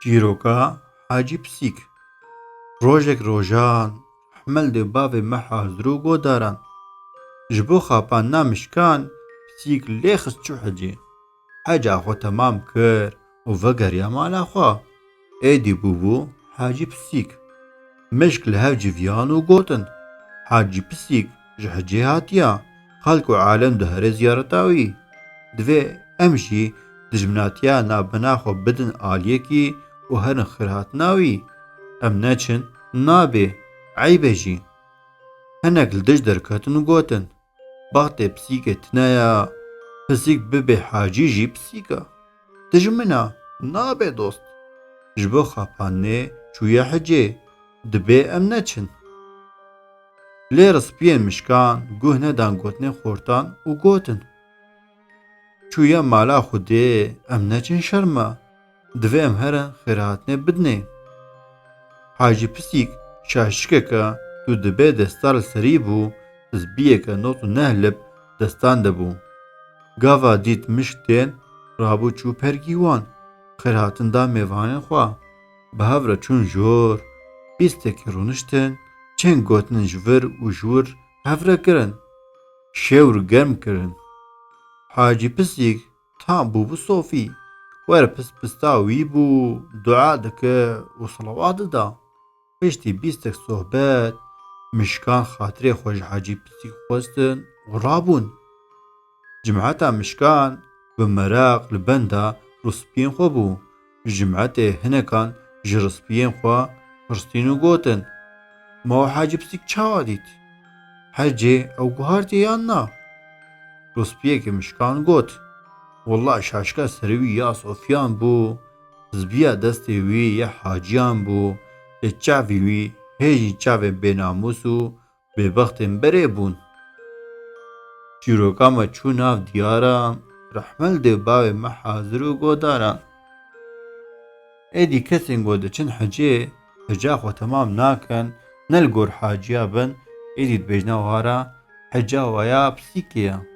Çîroka Hacî Pisîk rojek rojan hemel dê bavê me hazir û godaran. Ji bo xapandina mişkan pisîk lê xist çû hecê. Heca xwe temam kir û vegeriya mala xwe. Êdî bûbû Hacî Pisîk. Mişk li hev civiyan û gotin. Hacî Pisîk ji hecê hatiya. Xelk û alem dihere ziyareta wî. Divê em jî dijminatiya navbena xwe bidin aliyekî û herin xiratina wî. Em neçin nabe eybe jî. Hinek li dij derketin û gotin baxtê pisîkê tune ya, pisîk bibe hacî jî pisîk e. Dijmina nabe dost. Ji bo xapandinê çûye hecê, dibe em neçin. Lê rispiyên mişkan guh nedan gotinê xortan û gotin çûye mala Xwedê em neçin şerme, divê em herin xêratinê bidinê. Hacî Pisîk şaşikeke tû dibe destar li serî bû, zbiyeke not û nehlib destan dibû. Gava dît mişk tên rabû çû pergî wan, xêratin da mêvanên xwe. Bi hev re çûn jor, bîstekî rûniştin, çeng gotinin ji vir û ji wir hev re kirin. Şêwr germ kirin. Hacî Pisîk tam bûbû sofî. Were pista wî bû, dua dike û selawat dida. Piştî bîstek sohbet, mişkan xatirê xwe ji Hacî Pisîk xwestin û rabûn. Cimeta mişkan bi meraq li benda rûspiyên xwe bû. Ji cimetê hinekan ji rûspiyên xwe pirsîn û gotin: Ma we Hacî Pisîk çawa dît? Hecê ew guhartiye yan na? Rûspiyekî mişkan got: Wallah şaşika serî wî ya Sofyan bû, zbiya destê wî ya Hacîyan bû, lê çavê wî hê jî çavên bênamûs û bêbextên berê bûn. Çîroka me çû nav diyaran, rehmel dê bavê me hazir û godaran. Êdî kesên ku diçin hecê, heca xwe temam nakin, ne li gor hacîya bin, êdî dibêjne wara heca waya pisîkê ye.